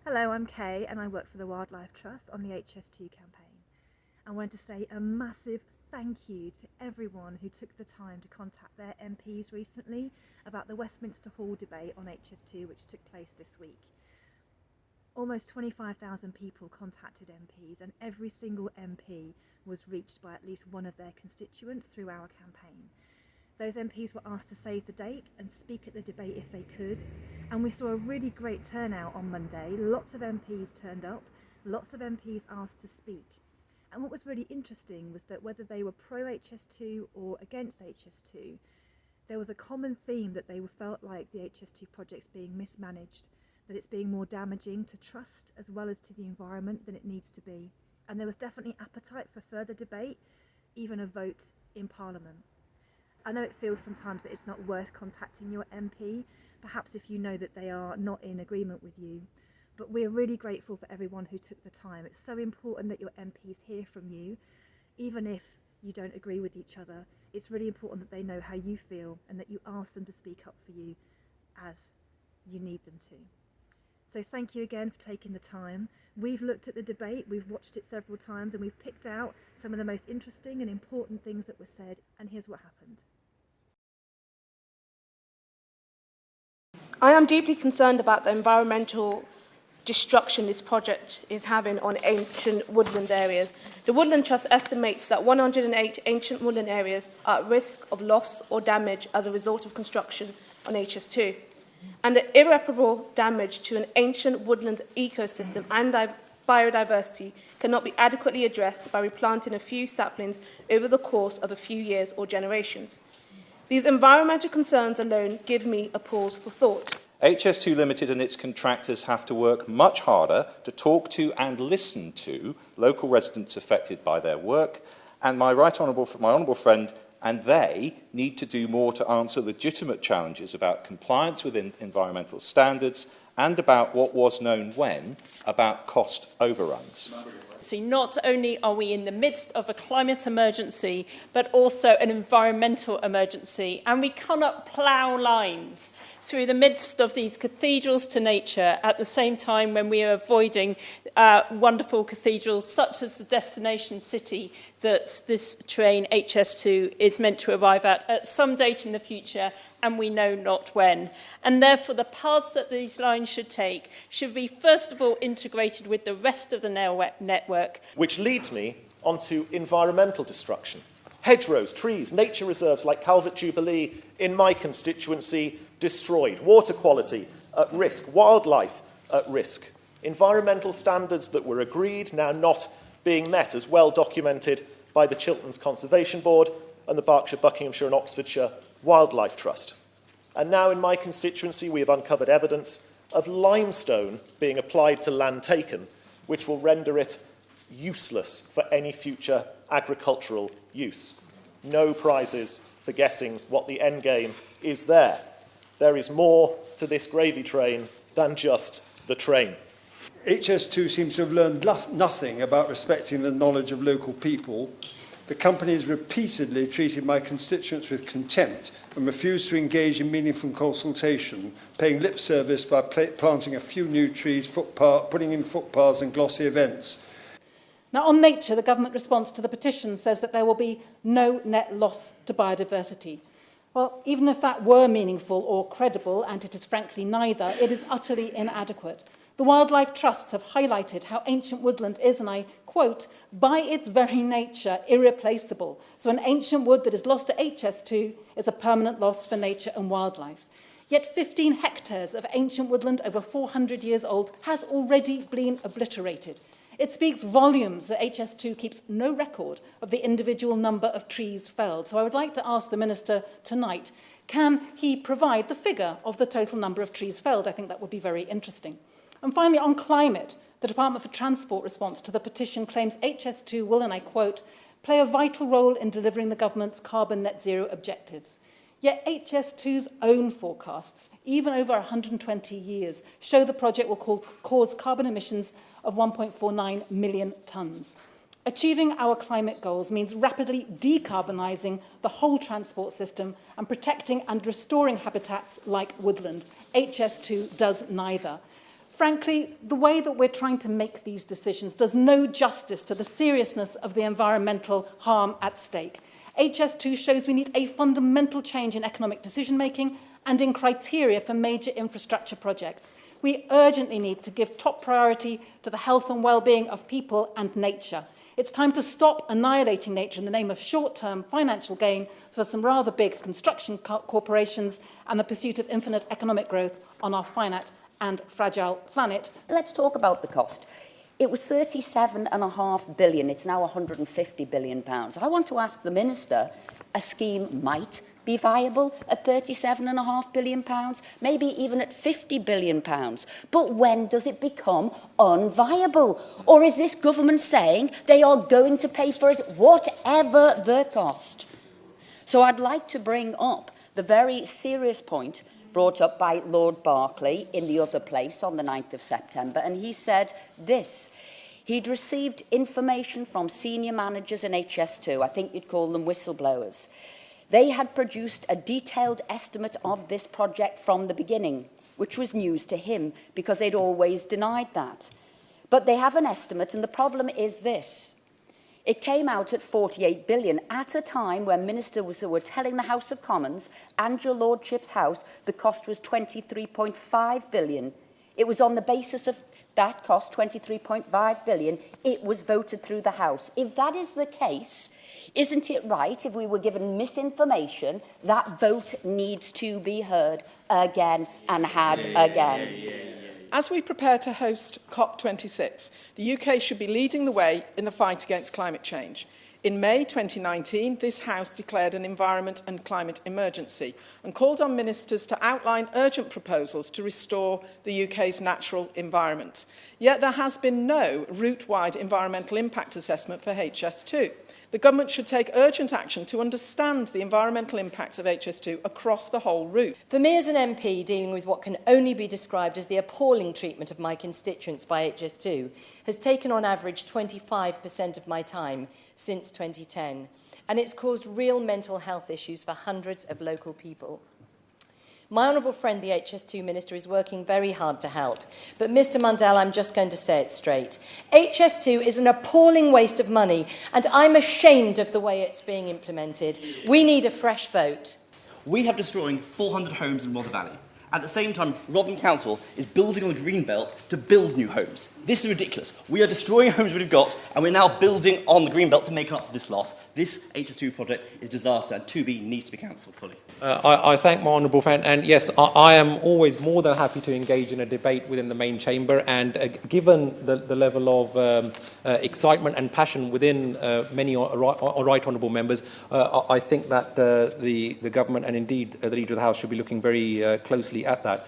Hello, I'm Kay and I work for the Wildlife Trust on the HS2 campaign. I wanted to say a massive thank you to everyone who took the time to contact their MPs recently about the Westminster Hall debate on HS2 which took place this week. Almost 25,000 people contacted MPs and every single MP was reached by at least one of their constituents through our campaign. Those MPs were asked to save the date and speak at the debate if they could, and we saw a really great turnout on Monday. Lots of MPs turned up, lots of MPs asked to speak. And what was really interesting was that whether they were pro-HS2 or against HS2, there was a common theme that they felt like the HS2 project's being mismanaged, that it's being more damaging to trust as well as to the environment than it needs to be. And there was definitely appetite for further debate, even a vote in Parliament. I know it feels sometimes that it's not worth contacting your MP, perhaps if you know that they are not in agreement with you. But we're really grateful for everyone who took the time. It's so important that your MPs hear from you, even if you don't agree with each other. It's really important that they know how you feel and that you ask them to speak up for you as you need them to. So thank you again for taking the time. We've looked at the debate, we've watched it several times, and we've picked out some of the most interesting and important things that were said, and here's what happened. I am deeply concerned about the environmental destruction this project is having on ancient woodland areas. The Woodland Trust estimates that 108 ancient woodland areas are at risk of loss or damage as a result of construction on HS2. And the irreparable damage to an ancient woodland ecosystem and biodiversity cannot be adequately addressed by replanting a few saplings over the course of a few years or generations. These environmental concerns alone give me a pause for thought. HS2 Limited and its contractors have to work much harder to talk to and listen to local residents affected by their work, and my honourable friend and they need to do more to answer legitimate challenges about compliance with environmental standards and about what was known when about cost overruns. So not only are we in the midst of a climate emergency, but also an environmental emergency, and we cannot plough lines through the midst of these cathedrals to nature at the same time when we are avoiding wonderful cathedrals such as the destination city that this train HS2 is meant to arrive at some date in the future, and we know not when. And therefore the paths that these lines should take should be first of all integrated with the rest of the network. Which leads me onto environmental destruction. Hedgerows, trees, nature reserves like Calvert Jubilee in my constituency destroyed, water quality at risk, wildlife at risk, environmental standards that were agreed now not being met, as well documented by the Chilterns Conservation Board and the Berkshire, Buckinghamshire and Oxfordshire Wildlife Trust. And now in my constituency we have uncovered evidence of limestone being applied to land taken, which will render it useless for any future agricultural use. No prizes for guessing what the end game is there. There is more to this gravy train than just the train. HS2 seems to have learned nothing about respecting the knowledge of local people. The company has repeatedly treated my constituents with contempt and refused to engage in meaningful consultation, paying lip service by planting a few new trees, putting in footpaths and glossy events. Now, on nature, the government response to the petition says that there will be no net loss to biodiversity. Well, even if that were meaningful or credible, and it is frankly neither, it is utterly inadequate. The Wildlife Trusts have highlighted how ancient woodland is, and I quote, by its very nature, irreplaceable. So an ancient wood that is lost to HS2 is a permanent loss for nature and wildlife. Yet 15 hectares of ancient woodland over 400 years old has already been obliterated. It speaks volumes that HS2 keeps no record of the individual number of trees felled. So I would like to ask the Minister tonight, can he provide the figure of the total number of trees felled? I think that would be very interesting. And finally, on climate, the Department for Transport response to the petition claims HS2 will, and I quote, play a vital role in delivering the government's carbon net zero objectives. Yet HS2's own forecasts, even over 120 years, show the project will cause carbon emissions of 1.49 million tonnes. Achieving our climate goals means rapidly decarbonising the whole transport system and protecting and restoring habitats like woodland. HS2 does neither. Frankly, the way that we're trying to make these decisions does no justice to the seriousness of the environmental harm at stake. HS2 shows we need a fundamental change in economic decision-making and in criteria for major infrastructure projects. We urgently need to give top priority to the health and well-being of people and nature. It's time to stop annihilating nature in the name of short-term financial gain for some rather big construction corporations and the pursuit of infinite economic growth on our finite and fragile planet. Let's talk about the cost. It was £37.5 billion. It's now £150 billion. I want to ask the Minister, a scheme might be viable at £37.5 billion, maybe even at £50 billion. But when does it become unviable? Or is this government saying they are going to pay for it, whatever the cost? So I'd like to bring up the very serious point brought up by Lord Berkeley in the other place on the 9th of September, and he said this. He'd received information from senior managers in HS2, I think you'd call them whistleblowers. They had produced a detailed estimate of this project from the beginning, which was news to him because they'd always denied that. But they have an estimate, and the problem is this. It came out at 48 billion at a time when ministers were telling the House of Commons and your Lordship's House the cost was 23.5 billion. It was on the basis of that cost, 23.5 billion, it was voted through the House. If that is the case, isn't it right, if we were given misinformation, that vote needs to be heard again and had again? As we prepare to host COP26, the UK should be leading the way in the fight against climate change. In May 2019, this House declared an environment and climate emergency and called on ministers to outline urgent proposals to restore the UK's natural environment. Yet there has been no route-wide environmental impact assessment for HS2. The government should take urgent action to understand the environmental impacts of HS2 across the whole route. For me as an MP dealing with what can only be described as the appalling treatment of my constituents by HS2 has taken on average 25% of my time since 2010, and it's caused real mental health issues for hundreds of local people. My honourable friend, the HS2 Minister, is working very hard to help. But, Mr Mundell, I'm just going to say it straight. HS2 is an appalling waste of money, and I'm ashamed of the way it's being implemented. We need a fresh vote. We have destroying 400 homes in Rother Valley. At the same time, Rotherham Council is building on the green belt to build new homes. This is ridiculous. We are destroying homes we've got, and we're now building on the green belt to make up for this loss. This HS2 project is a disaster, and 2B needs to be cancelled fully. I thank my honourable friend, and yes, I am always more than happy to engage in a debate within the main chamber, and given the level of excitement and passion within many right honourable members, I think that the government and indeed the Leader of the House should be looking very closely at that.